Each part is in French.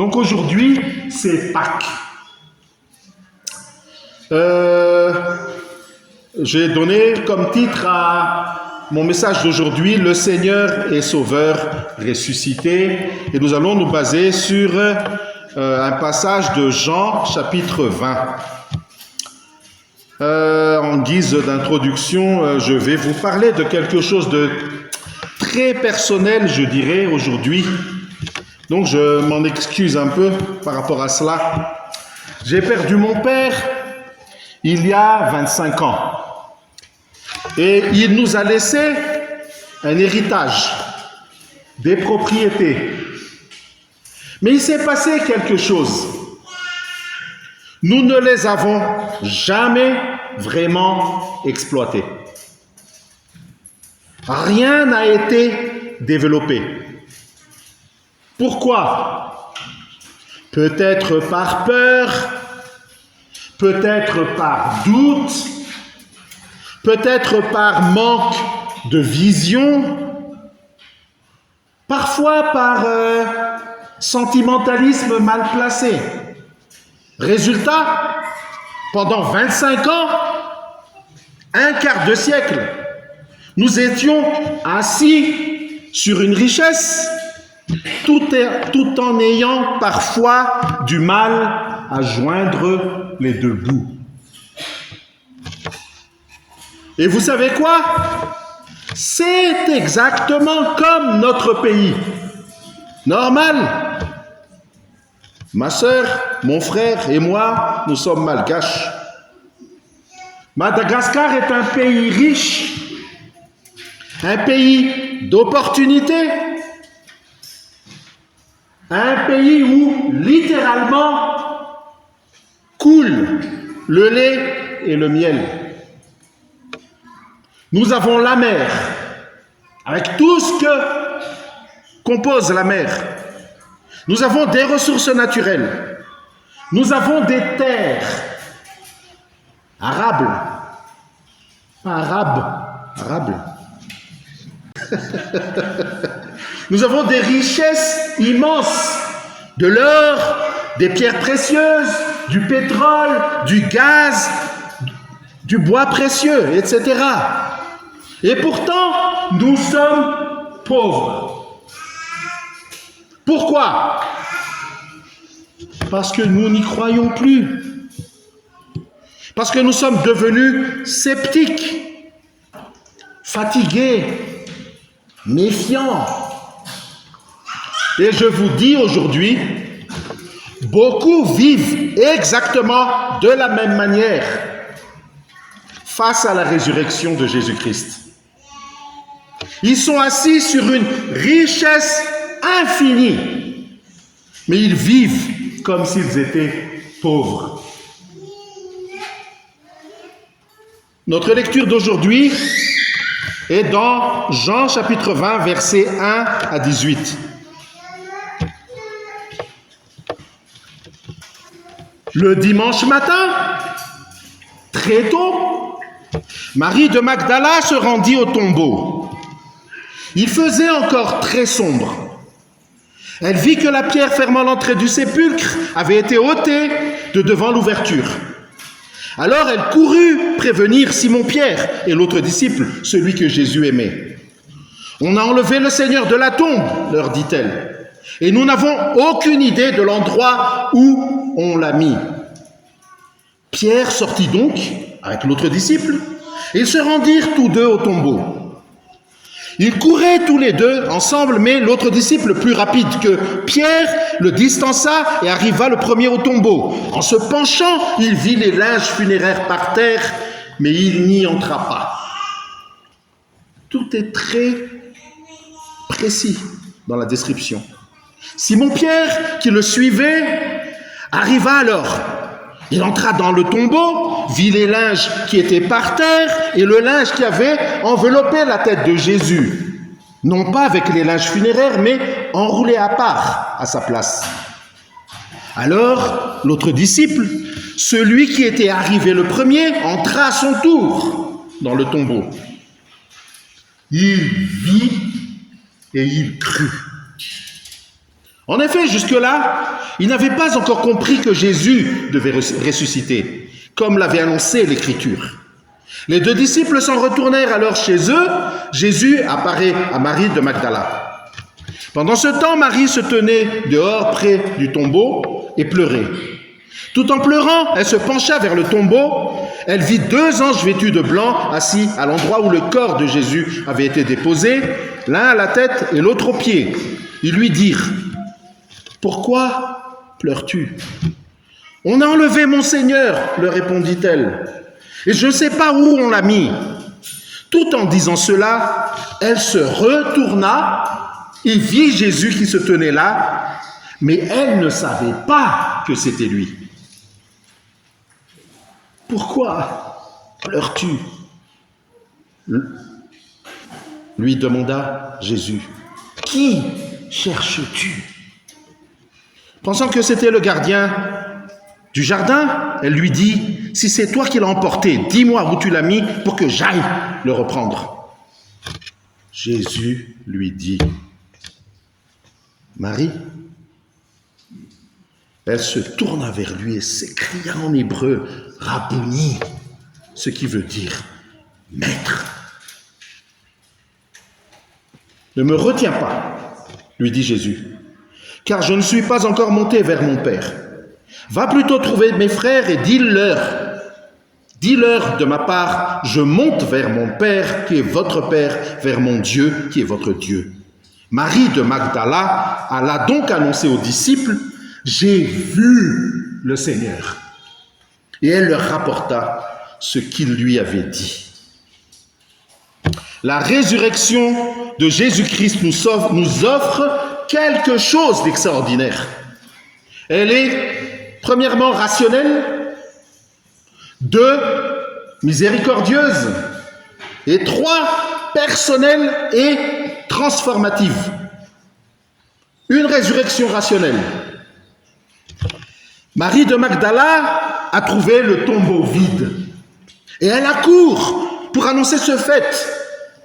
Donc aujourd'hui, c'est Pâques. J'ai donné comme titre à mon message d'aujourd'hui, Le Seigneur est Sauveur ressuscité. Et nous allons nous baser sur un passage de Jean, chapitre 20. En guise d'introduction, je vais vous parler de quelque chose de très personnel, je dirais, aujourd'hui. Donc je m'en excuse un peu par rapport à cela. J'ai perdu mon père il y a 25 ans. Et il nous a laissé un héritage, des propriétés. Mais il s'est passé quelque chose. Nous ne les avons jamais vraiment exploités. Rien n'a été développé. Pourquoi? Peut-être par peur, peut-être par doute, peut-être par manque de vision, parfois par sentimentalisme mal placé. Résultat, pendant 25 ans, un quart de siècle, nous étions assis sur une richesse tout en ayant parfois du mal à joindre les deux bouts. Et vous savez quoi? C'est exactement comme notre pays. Normal. Ma sœur, mon frère et moi, nous sommes malgaches. Madagascar est un pays riche, un pays d'opportunités, un pays où littéralement coule le lait et le miel. Nous avons la mer, avec tout ce que compose la mer. Nous avons des ressources naturelles. Nous avons des terres arables. Pas arables. Nous avons des richesses immenses. De l'or, des pierres précieuses, du pétrole, du gaz, du bois précieux, etc. Et pourtant, nous sommes pauvres. Pourquoi? Parce que nous n'y croyons plus. Parce que nous sommes devenus sceptiques, fatigués, méfiants. Et je vous dis aujourd'hui, beaucoup vivent exactement de la même manière face à la résurrection de Jésus-Christ. Ils sont assis sur une richesse infinie, mais ils vivent comme s'ils étaient pauvres. Notre lecture d'aujourd'hui est dans Jean chapitre 20, versets 1 à 18. Le dimanche matin, très tôt, Marie de Magdala se rendit au tombeau. Il faisait encore très sombre. Elle vit que la pierre fermant l'entrée du sépulcre avait été ôtée de devant l'ouverture. Alors elle courut prévenir Simon-Pierre et l'autre disciple, celui que Jésus aimait. « On a enlevé le Seigneur de la tombe, leur dit-elle, et nous n'avons aucune idée de l'endroit où on l'a mis. » Pierre sortit donc avec l'autre disciple, et ils se rendirent tous deux au tombeau. Ils couraient tous les deux ensemble, mais l'autre disciple, plus rapide que Pierre, le distança et arriva le premier au tombeau. En se penchant, il vit les linges funéraires par terre, mais il n'y entra pas. Tout est très précis dans la description. Simon-Pierre, qui le suivait, arriva alors. Il entra dans le tombeau, vit les linges qui étaient par terre et le linge qui avait enveloppé la tête de Jésus. Non pas avec les linges funéraires, mais enroulé à part, à sa place. Alors, l'autre disciple, celui qui était arrivé le premier, entra à son tour dans le tombeau. Il vit et il crut. En effet, jusque-là, Ils n'avaient pas encore compris que Jésus devait ressusciter, comme l'avait annoncé l'Écriture. Les deux disciples s'en retournèrent alors chez eux. Jésus apparaît à Marie de Magdala. Pendant ce temps, Marie se tenait dehors près du tombeau et pleurait. Tout en pleurant, elle se pencha vers le tombeau. Elle vit 2 anges vêtus de blanc assis à l'endroit où le corps de Jésus avait été déposé, l'un à la tête et l'autre aux pieds. Ils lui dirent: « Pourquoi pleures-tu » ? « On a enlevé mon Seigneur, leur répondit-elle, et je ne sais pas où on l'a mis. » Tout en disant cela, elle se retourna et vit Jésus qui se tenait là, mais elle ne savait pas que c'était lui. « Pourquoi pleures-tu » lui demanda Jésus. « Qui cherches-tu » Pensant que c'était le gardien du jardin, elle lui dit: « Si c'est toi qui l'as emporté, dis-moi où tu l'as mis pour que j'aille le reprendre. » Jésus lui dit: « Marie. » Elle se tourna vers lui et s'écria en hébreu: « Rabouni », ce qui veut dire « Maître. » « Ne me retiens pas, » lui dit Jésus, « car je ne suis pas encore monté vers mon Père. Va plutôt trouver mes frères et dis-leur de ma part, je monte vers mon Père qui est votre Père, vers mon Dieu qui est votre Dieu. » Marie de Magdala alla donc annoncer aux disciples: « J'ai vu le Seigneur. » Et elle leur rapporta ce qu'il lui avait dit. La résurrection de Jésus-Christ nous offre quelque chose d'extraordinaire. Elle est premièrement rationnelle, 2 miséricordieuse et 3 personnelle et transformative. Une résurrection rationnelle. Marie de Magdala a trouvé le tombeau vide et elle accourt pour annoncer ce fait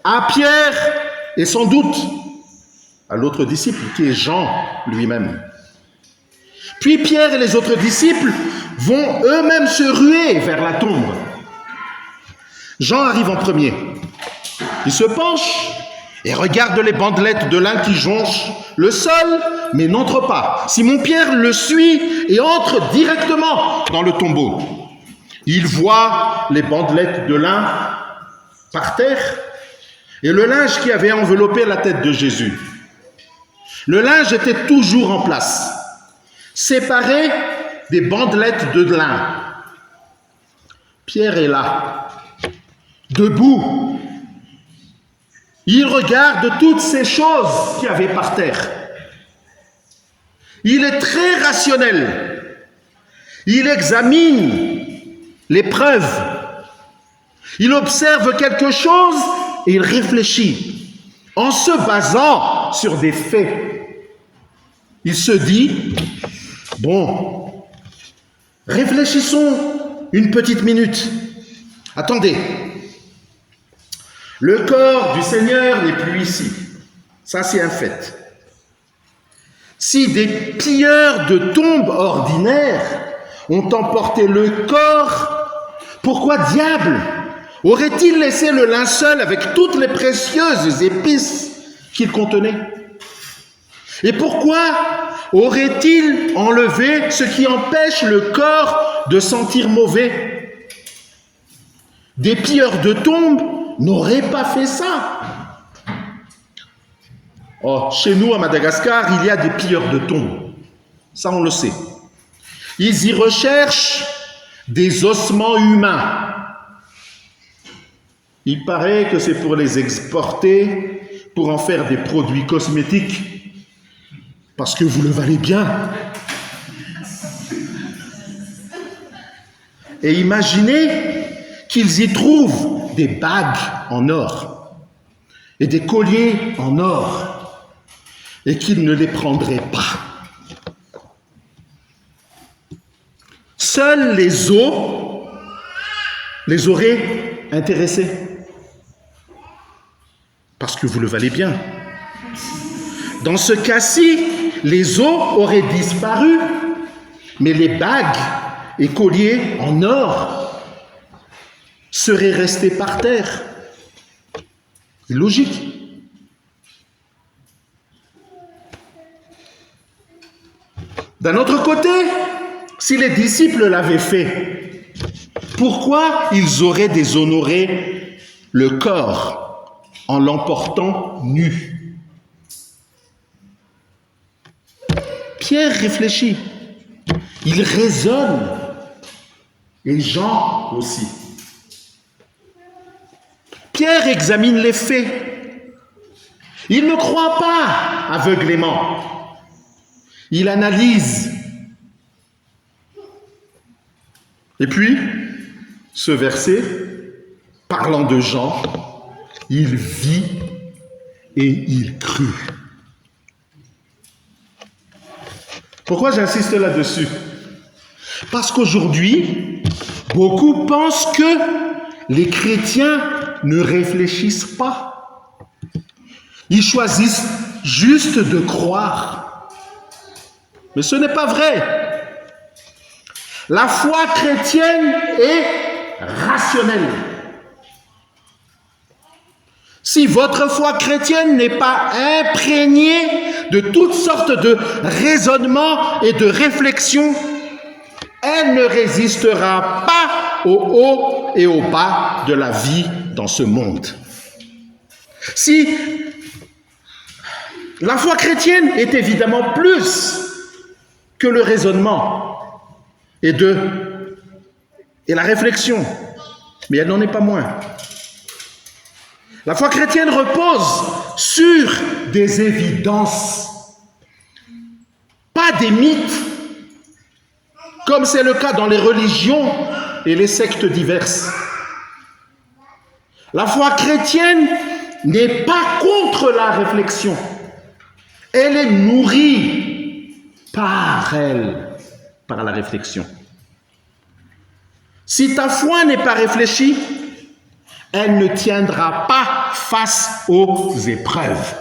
à Pierre et sans doute à l'autre disciple qui est Jean lui-même. Puis Pierre et les autres disciples vont eux-mêmes se ruer vers la tombe. Jean arrive en premier. Il se penche et regarde les bandelettes de lin qui jonchent le sol, mais n'entre pas. Simon-Pierre le suit et entre directement dans le tombeau. Il voit les bandelettes de lin par terre et le linge qui avait enveloppé la tête de Jésus. Le linge était toujours en place, séparé des bandelettes de lin. Pierre est là, debout. Il regarde toutes ces choses qu'il y avait par terre. Il est très rationnel. Il examine les preuves. Il observe quelque chose et il réfléchit en se basant sur des faits. Il se dit: bon, réfléchissons une petite minute. Attendez. Le corps du Seigneur n'est plus ici. Ça, c'est un fait. Si des pilleurs de tombes ordinaires ont emporté le corps, pourquoi diable aurait-il laissé le linceul avec toutes les précieuses épices qu'il contenait? Et pourquoi aurait-il enlevé ce qui empêche le corps de sentir mauvais? Des pilleurs de tombes n'auraient pas fait ça. Oh, chez nous, à Madagascar, il y a des pilleurs de tombes. Ça, on le sait. Ils y recherchent des ossements humains. Il paraît que c'est pour les exporter, pour en faire des produits cosmétiques, parce que vous le valez bien. Et imaginez qu'ils y trouvent des bagues en or et des colliers en or et qu'ils ne les prendraient pas. Seuls les os les auraient intéressés. Parce que vous le valez bien. Dans ce cas-ci, les os auraient disparu mais les bagues et colliers en or seraient restés par terre. Logique. D'un autre côté, si les disciples l'avaient fait, pourquoi ils auraient déshonoré le corps en l'emportant nu? Pierre réfléchit, il raisonne, et Jean aussi. Pierre examine les faits. Il ne croit pas aveuglément. Il analyse. Et puis, ce verset, parlant de Jean, il vit et il crut. Pourquoi j'insiste là-dessus? Parce qu'aujourd'hui, beaucoup pensent que les chrétiens ne réfléchissent pas. Ils choisissent juste de croire. Mais ce n'est pas vrai. La foi chrétienne est rationnelle. Si votre foi chrétienne n'est pas imprégnée de toutes sortes de raisonnements et de réflexions, elle ne résistera pas au haut et au bas de la vie dans ce monde. Si la foi chrétienne est évidemment plus que le raisonnement et la réflexion, mais elle n'en est pas moins. La foi chrétienne repose sur des évidences, pas des mythes, comme c'est le cas dans les religions et les sectes diverses. La foi chrétienne n'est pas contre la réflexion. Elle est nourrie par la réflexion. Si ta foi n'est pas réfléchie, elle ne tiendra pas face aux épreuves.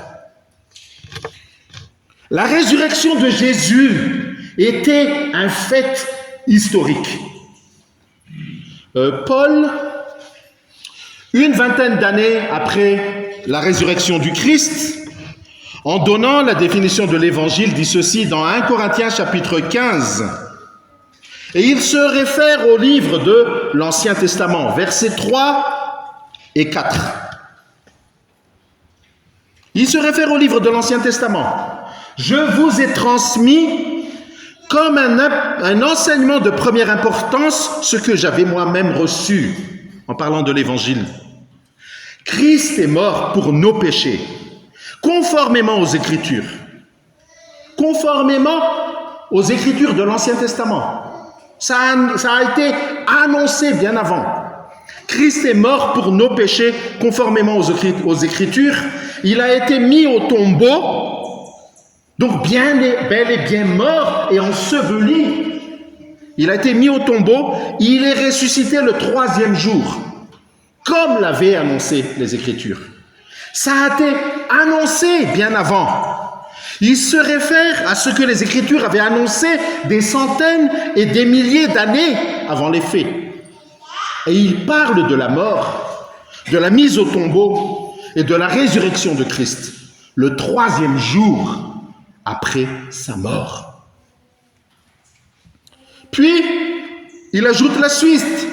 La résurrection de Jésus était un fait historique. Paul, une vingtaine d'années après la résurrection du Christ, en donnant la définition de l'évangile, dit ceci dans 1 Corinthiens chapitre 15. Et il se réfère au livre de l'Ancien Testament, versets 3 et 4. Il se réfère au livre de l'Ancien Testament. Je vous ai transmis comme un enseignement de première importance ce que j'avais moi-même reçu, en parlant de l'évangile. Christ est mort pour nos péchés, conformément aux Écritures. Conformément aux Écritures de l'Ancien Testament. Ça a été annoncé bien avant. Christ est mort pour nos péchés, conformément aux Écritures. Il a été mis au tombeau, donc bel et bien mort et enseveli. Il a été mis au tombeau, il est ressuscité le 3e jour, comme l'avaient annoncé les Écritures. Ça a été annoncé bien avant. Il se réfère à ce que les Écritures avaient annoncé des centaines et des milliers d'années avant les faits. Et il parle de la mort, de la mise au tombeau et de la résurrection de Christ, le 3e jour après sa mort. Puis, il ajoute la suite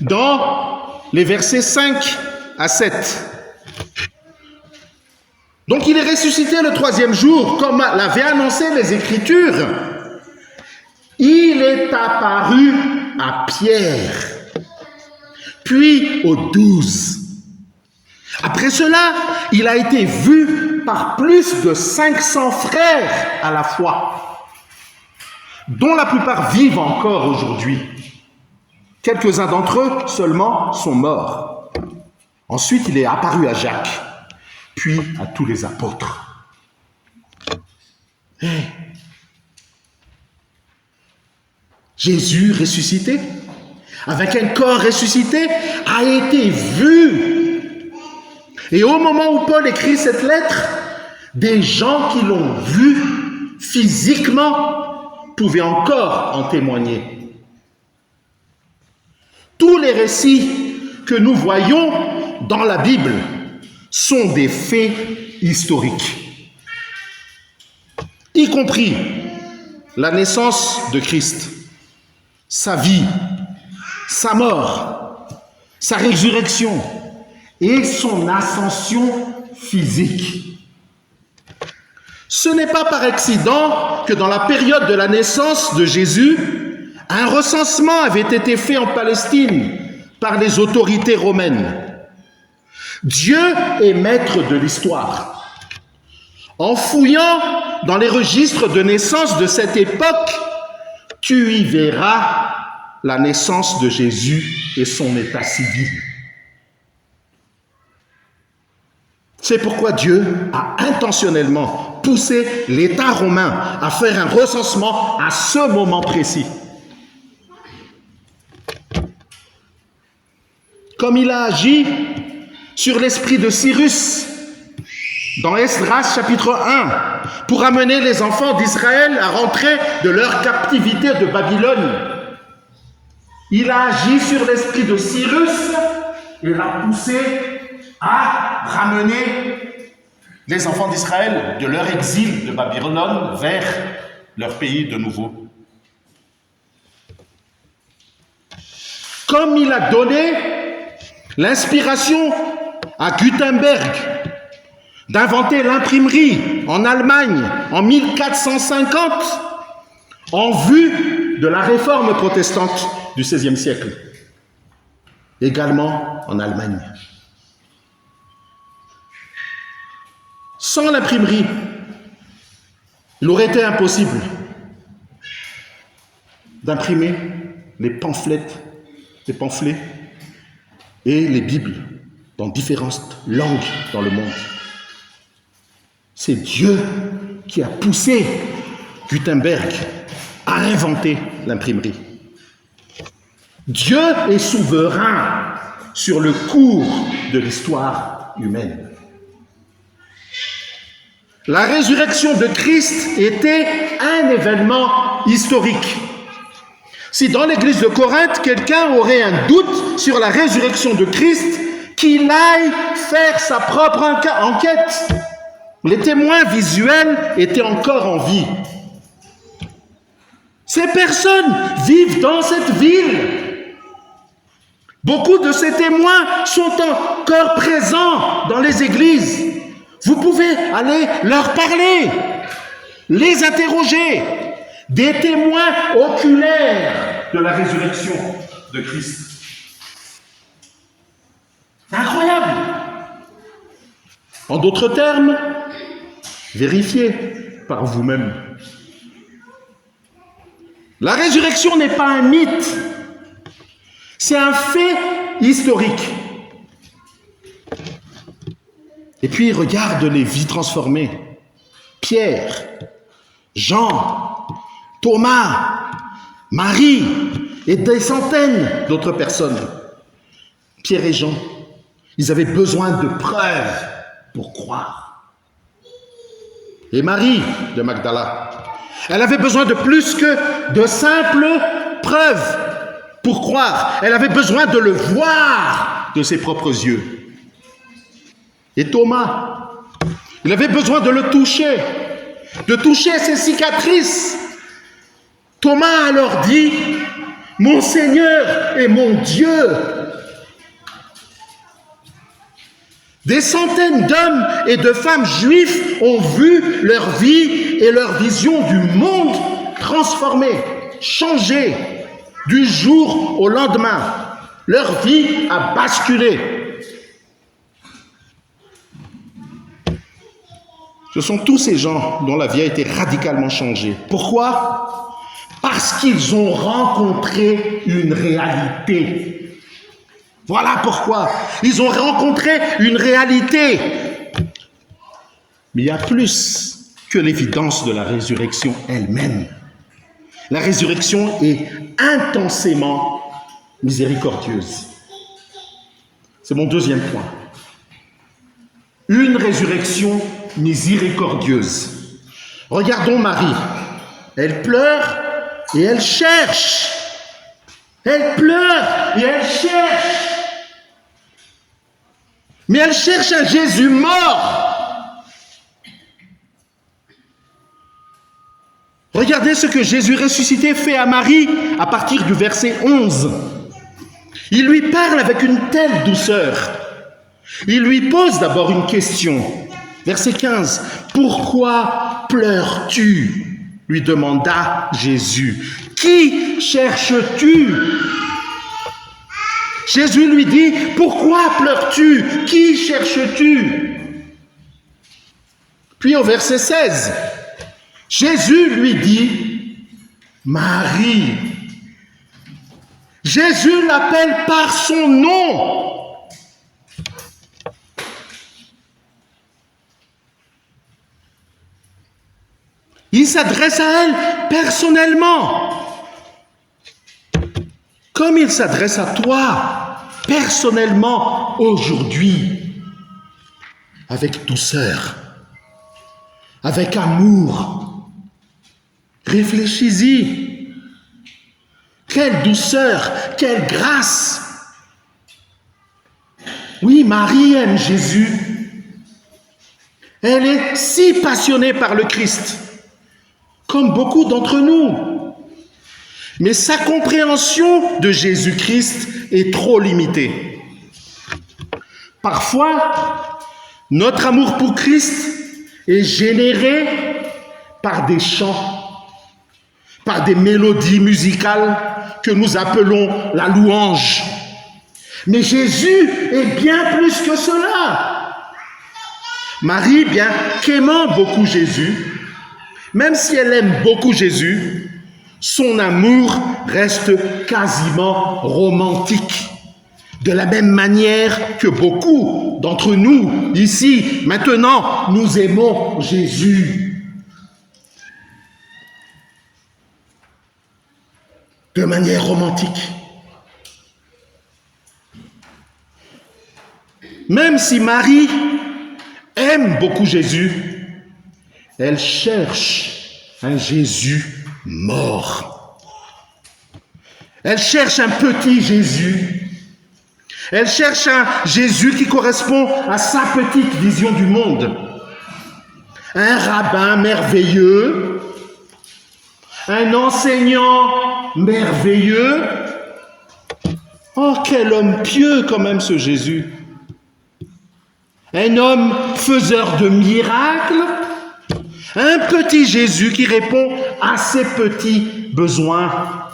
dans les versets 5 à 7. Donc il est ressuscité le 3e jour, comme l'avaient annoncé les Écritures. Il est apparu à Pierre, puis aux 12. Après cela, il a été vu par plus de 500 frères à la fois, dont la plupart vivent encore aujourd'hui. Quelques-uns d'entre eux seulement sont morts. Ensuite, il est apparu à Jacques, puis à tous les apôtres. Jésus ressuscité, avec un corps ressuscité, a été vu. Et au moment où Paul écrit cette lettre, des gens qui l'ont vu physiquement pouvaient encore en témoigner. Tous les récits que nous voyons dans la Bible sont des faits historiques, y compris la naissance de Christ, sa vie, sa mort, sa résurrection et son ascension physique. Ce n'est pas par accident que dans la période de la naissance de Jésus, un recensement avait été fait en Palestine par les autorités romaines. Dieu est maître de l'histoire. En fouillant dans les registres de naissance de cette époque, tu y verras la naissance de Jésus et son état civil. C'est pourquoi Dieu a intentionnellement poussé l'État romain à faire un recensement à ce moment précis. Comme il a agi sur l'esprit de Cyrus dans Esdras chapitre 1 pour amener les enfants d'Israël à rentrer de leur captivité de Babylone. Il a agi sur l'esprit de Cyrus et l'a poussé à ramener les enfants d'Israël de leur exil de Babylone vers leur pays de nouveau. Comme il a donné l'inspiration à Gutenberg d'inventer l'imprimerie en Allemagne en 1450 en vue de la réforme protestante du XVIe siècle, également en Allemagne. Sans l'imprimerie, il aurait été impossible d'imprimer les pamphlets et les Bibles dans différentes langues dans le monde. C'est Dieu qui a poussé Gutenberg à inventer l'imprimerie. Dieu est souverain sur le cours de l'histoire humaine. La résurrection de Christ était un événement historique. Si dans l'église de Corinthe, quelqu'un aurait un doute sur la résurrection de Christ, qu'il aille faire sa propre enquête. Les témoins visuels étaient encore en vie. Ces personnes vivent dans cette ville. Beaucoup de ces témoins sont encore présents dans les églises. Vous pouvez aller leur parler, les interroger. Des témoins oculaires de la résurrection de Christ. C'est incroyable. En d'autres termes, vérifiez par vous-même. La résurrection n'est pas un mythe, c'est un fait historique. Et puis regarde les vies transformées. Pierre, Jean, Thomas, Marie et des centaines d'autres personnes. Pierre et Jean, ils avaient besoin de preuves pour croire. Et Marie de Magdala, elle avait besoin de plus que de simples preuves pour croire. Elle avait besoin de le voir de ses propres yeux. Et Thomas, il avait besoin de le toucher, de toucher ses cicatrices. Thomas alors dit, « Mon Seigneur et mon Dieu !» Des centaines d'hommes et de femmes juifs ont vu leur vie et leur vision du monde transformée, changée du jour au lendemain. Leur vie a basculé. Ce sont tous ces gens dont la vie a été radicalement changée. Pourquoi ? Parce qu'ils ont rencontré une réalité. Voilà pourquoi. Ils ont rencontré une réalité. Mais il y a plus que l'évidence de la résurrection elle-même. La résurrection est intensément miséricordieuse. C'est mon deuxième point. Une résurrection miséricordieuse. Regardons Marie. Elle pleure Et elle cherche. Elle pleure et elle cherche. Mais elle cherche un Jésus mort. Regardez ce que Jésus ressuscité fait à Marie à partir du verset 11. Il lui parle avec une telle douceur. Il lui pose d'abord une question. Verset 15. « Pourquoi pleures-tu » lui demanda Jésus. « Qui cherches-tu » Jésus lui dit, « Pourquoi pleures-tu ? Qui cherches-tu » Puis au verset 16, Jésus lui dit, « Marie ». Jésus l'appelle par son nom. Il s'adresse à elle personnellement. Comme il s'adresse à toi personnellement aujourd'hui. Avec douceur. Avec amour. Réfléchis-y. Quelle douceur, quelle grâce. Oui, Marie aime Jésus. Elle est si passionnée par le Christ. Comme beaucoup d'entre nous. Mais sa compréhension de Jésus-Christ est trop limitée. Parfois, notre amour pour Christ est généré par des chants, par des mélodies musicales que nous appelons la louange. Mais Jésus est bien plus que cela. Marie, bien qu'aimant beaucoup Jésus, même si elle aime beaucoup Jésus, son amour reste quasiment romantique. De la même manière que beaucoup d'entre nous, ici, maintenant, nous aimons Jésus. De manière romantique. Même si Marie aime beaucoup Jésus, elle cherche un Jésus mort. Elle cherche un petit Jésus. Elle cherche un Jésus qui correspond à sa petite vision du monde. Un rabbin merveilleux, un enseignant merveilleux. Oh, quel homme pieux quand même ce Jésus. Un homme faiseur de miracles. Un petit Jésus qui répond à ses petits besoins.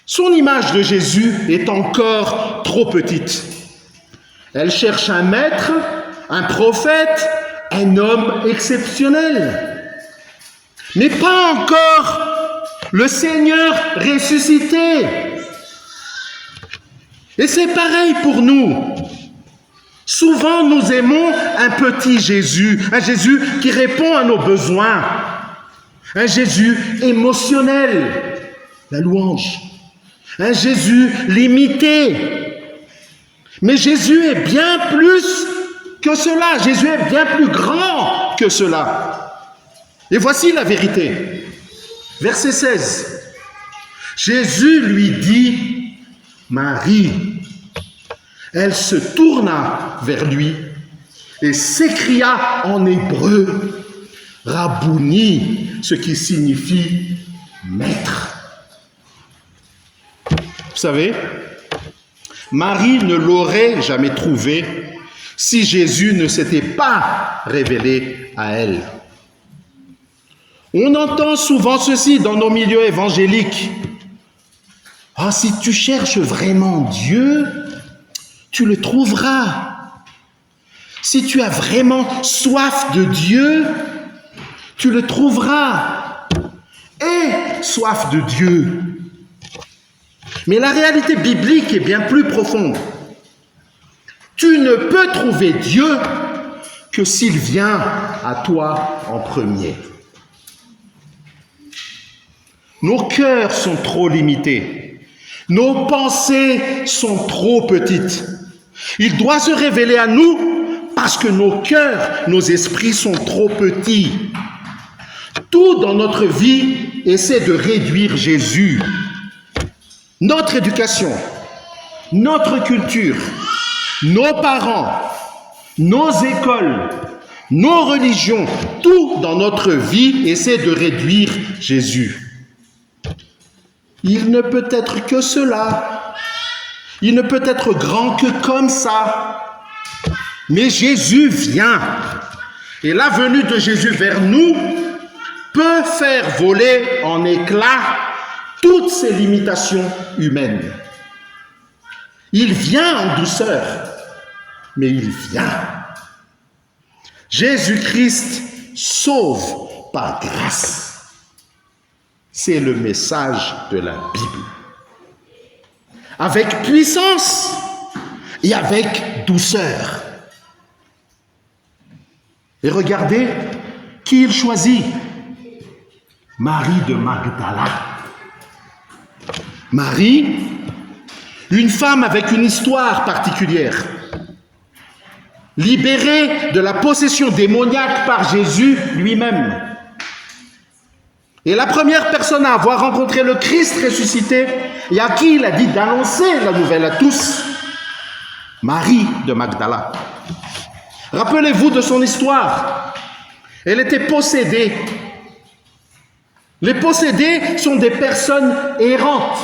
Son image de Jésus est encore trop petite. Elle cherche un maître, un prophète, un homme exceptionnel. Mais pas encore le Seigneur ressuscité. Et c'est pareil pour nous. Souvent, nous aimons un petit Jésus, un Jésus qui répond à nos besoins, un Jésus émotionnel, la louange, un Jésus limité. Mais Jésus est bien plus que cela, Jésus est bien plus grand que cela. Et voici la vérité. Verset 16. Jésus lui dit, Marie. Elle se tourna vers lui et s'écria en hébreu, Rabouni, ce qui signifie maître. Vous savez, Marie ne l'aurait jamais trouvé si Jésus ne s'était pas révélé à elle. On entend souvent ceci dans nos milieux évangéliques. Ah, si tu cherches vraiment Dieu, tu le trouveras. Si tu as vraiment soif de Dieu, tu le trouveras. Aie soif de Dieu. Mais la réalité biblique est bien plus profonde. Tu ne peux trouver Dieu que s'il vient à toi en premier. Nos cœurs sont trop limités. Nos pensées sont trop petites. Il doit se révéler à nous parce que nos cœurs, nos esprits sont trop petits. Tout dans notre vie essaie de réduire Jésus. Notre éducation, notre culture, nos parents, nos écoles, nos religions, tout dans notre vie essaie de réduire Jésus. Il ne peut être que cela. Il ne peut être grand que comme ça. Mais Jésus vient. Et la venue de Jésus vers nous peut faire voler en éclats toutes ces limitations humaines. Il vient en douceur, mais il vient. Jésus-Christ sauve par grâce. C'est le message de la Bible. Avec puissance et avec douceur. Et regardez qui il choisit. Marie de Magdala. Marie, une femme avec une histoire particulière. Libérée de la possession démoniaque par Jésus lui-même. Et la première personne à avoir rencontré le Christ ressuscité et à qui il a dit d'annoncer la nouvelle à tous, Marie de Magdala. Rappelez-vous de son histoire. Elle était possédée. Les possédés sont des personnes errantes,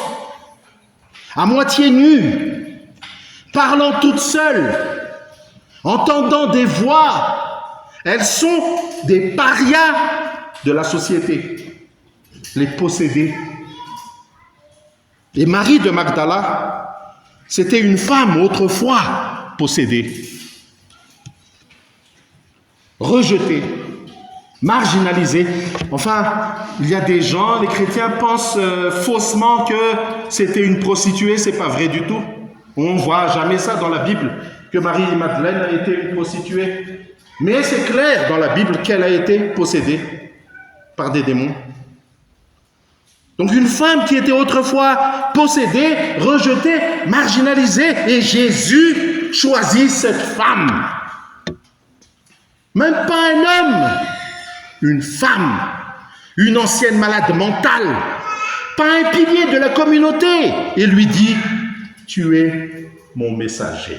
à moitié nues, parlant toutes seules, entendant des voix. Elles sont des parias de la société, les possédés. Et Marie de Magdala, c'était une femme autrefois possédée, rejetée, marginalisée. Enfin, il y a des gens, les chrétiens pensent faussement que c'était une prostituée, c'est pas vrai du tout. On ne voit jamais ça dans la Bible, que Marie-Madeleine a été une prostituée. Mais c'est clair dans la Bible qu'elle a été possédée par des démons. Donc une femme qui était autrefois possédée, rejetée, marginalisée, et Jésus choisit cette femme. Même pas un homme, une femme, une ancienne malade mentale, pas un pilier de la communauté, et lui dit, tu es mon messager.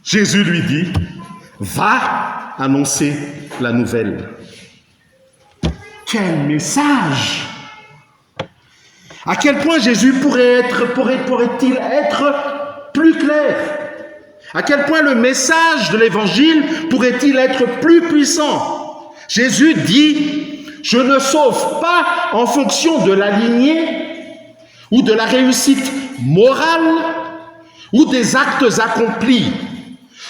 Jésus lui dit, va annoncer la nouvelle. Quel message! À quel point Jésus pourrait-il être plus clair? À quel point le message de l'Évangile pourrait-il être plus puissant? Jésus dit, je ne sauve pas en fonction de la lignée ou de la réussite morale ou des actes accomplis.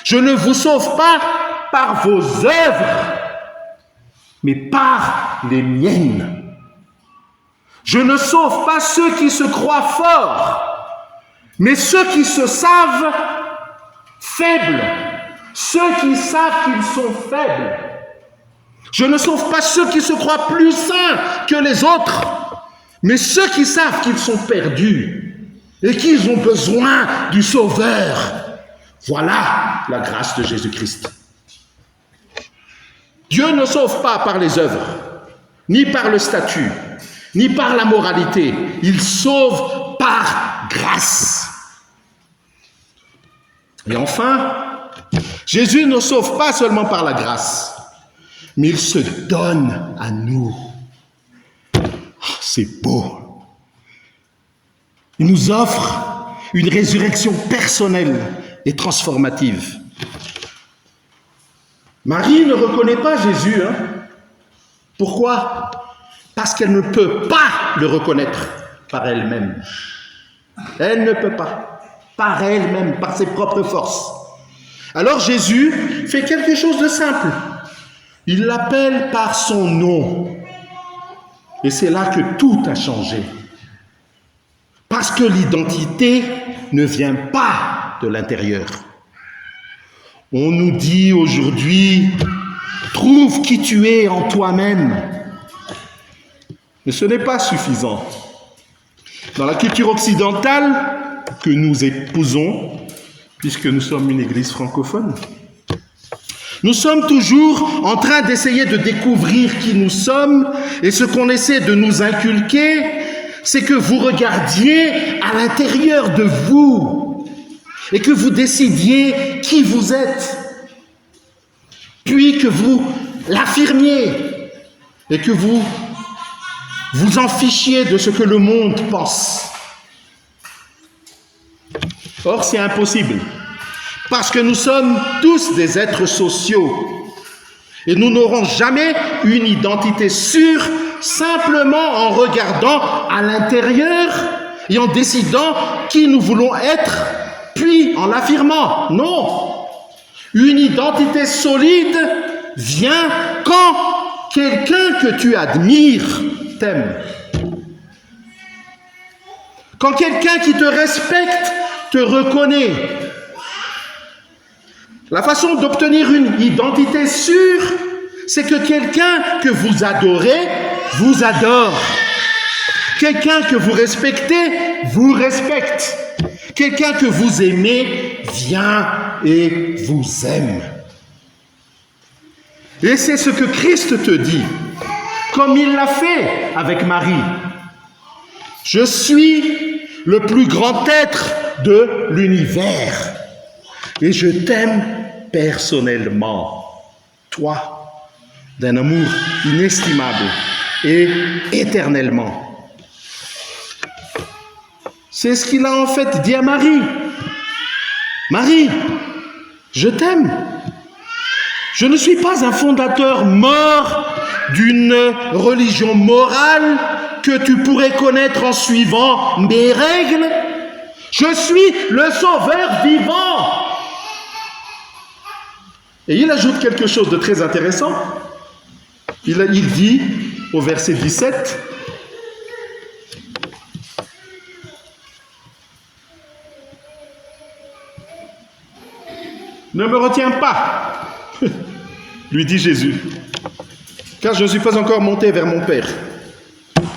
Je ne vous sauve pas par vos œuvres, mais par les miennes. Je ne sauve pas ceux qui se croient forts, mais ceux qui se savent faibles, ceux qui savent qu'ils sont faibles. Je ne sauve pas ceux qui se croient plus saints que les autres, mais ceux qui savent qu'ils sont perdus et qu'ils ont besoin du Sauveur. Voilà la grâce de Jésus-Christ. Dieu ne sauve pas par les œuvres, ni par le statut, ni par la moralité. Il sauve par grâce. Et enfin, Jésus ne sauve pas seulement par la grâce, mais il se donne à nous. Oh, c'est beau. Il nous offre une résurrection personnelle et transformative. Marie ne reconnaît pas Jésus. Pourquoi? Parce qu'elle ne peut pas le reconnaître par elle-même. Elle ne peut pas, par elle-même, par ses propres forces. Alors Jésus fait quelque chose de simple. Il l'appelle par son nom. Et c'est là que tout a changé. Parce que l'identité ne vient pas de l'intérieur. On nous dit aujourd'hui, trouve qui tu es en toi-même. Mais ce n'est pas suffisant. Dans la culture occidentale que nous épousons, puisque nous sommes une église francophone, Nous sommes toujours en train d'essayer de découvrir qui nous sommes, et ce qu'on essaie de nous inculquer, c'est que vous regardiez à l'intérieur de vous et que vous décidiez qui vous êtes, puis que vous l'affirmiez et que vous vous en fichiez de ce que le monde pense. Or, c'est impossible, parce que nous sommes tous des êtres sociaux et nous n'aurons jamais une identité sûre simplement en regardant à l'intérieur et en décidant qui nous voulons être, puis en l'affirmant. Non, une identité solide vient quand quelqu'un que tu admires t'aime. Quand quelqu'un qui te respecte te reconnaît. La façon d'obtenir une identité sûre, c'est que quelqu'un que vous adorez vous adore. Quelqu'un que vous respectez vous respecte. Quelqu'un que vous aimez vient et vous aime. Et c'est ce que Christ te dit, comme il l'a fait avec Marie. Je suis le plus grand être de l'univers et je t'aime personnellement, toi, d'un amour inestimable et éternellement. C'est ce qu'il a en fait dit à Marie. Marie, je t'aime. Je ne suis pas un fondateur mort d'une religion morale que tu pourrais connaître en suivant mes règles. Je suis le sauveur vivant. Et il ajoute quelque chose de très intéressant. Il dit au verset 17, « Ne me retiens pas, lui dit Jésus, car je ne suis pas encore monté vers mon Père.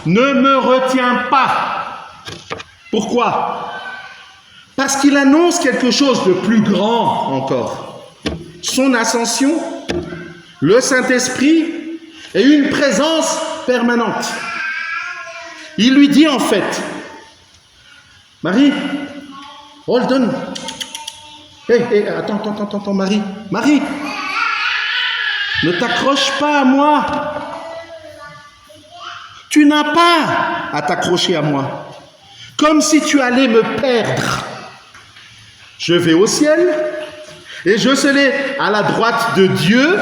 Ne me retiens pas. » Pourquoi? Parce qu'il annonce quelque chose de plus grand encore. Son ascension, le Saint-Esprit et une présence permanente. Il lui dit en fait, Marie, hold on. Hé, attends, Marie, ne t'accroche pas à moi. Tu n'as pas à t'accrocher à moi, comme si tu allais me perdre. Je vais au ciel et je serai à la droite de Dieu.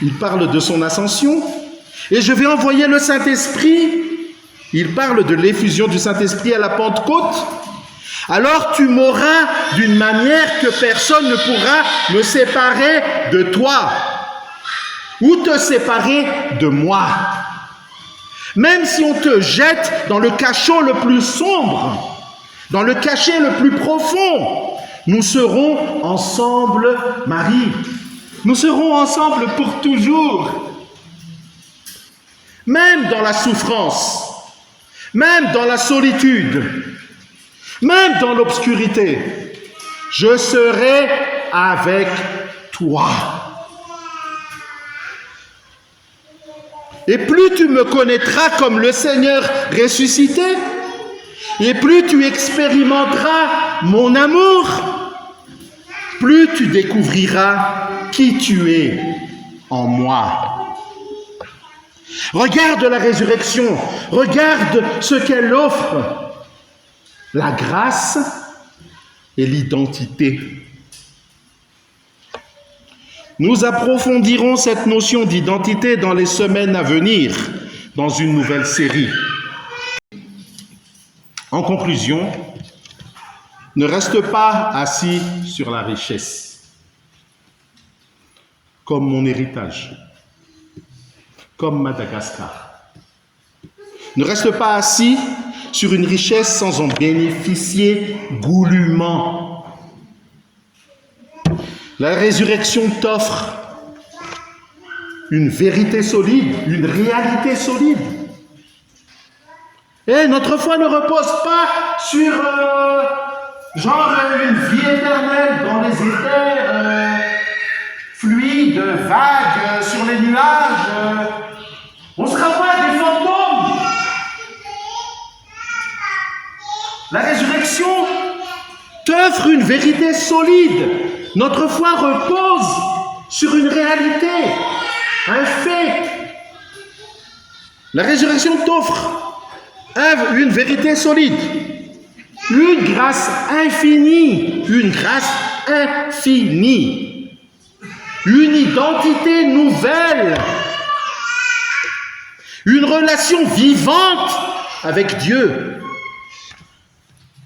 Il parle de son ascension. Et je vais envoyer le Saint-Esprit. Il parle de l'effusion du Saint-Esprit à la Pentecôte. Alors tu m'auras d'une manière que personne ne pourra me séparer de toi ou te séparer de moi. Même si on te jette dans le cachot le plus sombre, dans le cachet le plus profond, nous serons ensemble, Marie. Nous serons ensemble pour toujours. Même dans la souffrance, même dans la solitude, même dans l'obscurité, je serai avec toi. Et plus tu me connaîtras comme le Seigneur ressuscité, et plus tu expérimenteras mon amour, plus tu découvriras qui tu es en moi. Regarde la résurrection, regarde ce qu'elle offre. La grâce et l'identité. Nous approfondirons cette notion d'identité dans les semaines à venir, dans une nouvelle série. En conclusion, ne reste pas assis sur la richesse, comme mon héritage, comme Madagascar. Ne reste pas assis sur une richesse sans en bénéficier goulûment. La résurrection t'offre une vérité solide, une réalité solide. Et notre foi ne repose pas sur une vie éternelle dans les éthers. vagues sur les nuages. On ne sera pas des fantômes. La résurrection t'offre une vérité solide. Notre foi repose sur une réalité, un fait. La résurrection t'offre une vérité solide, une grâce infinie, une identité nouvelle, une relation vivante avec Dieu.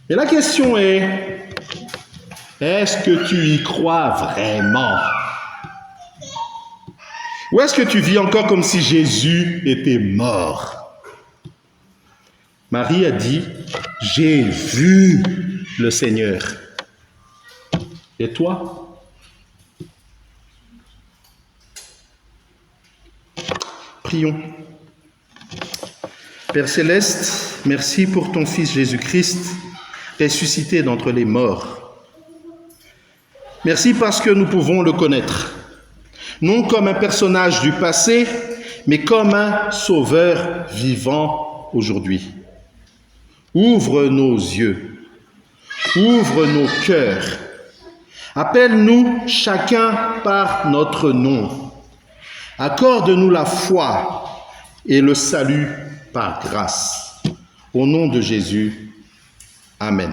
Et la question est-ce que tu y crois vraiment? Ou est-ce que tu vis encore comme si Jésus était mort? Marie a dit, j'ai vu le Seigneur. Et toi? Prions. Père Céleste, merci pour ton Fils Jésus-Christ, ressuscité d'entre les morts. Merci parce que nous pouvons le connaître, non comme un personnage du passé, mais comme un sauveur vivant aujourd'hui. Ouvre nos yeux, ouvre nos cœurs, appelle-nous chacun par notre nom, accorde-nous la foi et le salut par grâce. Au nom de Jésus, Amen.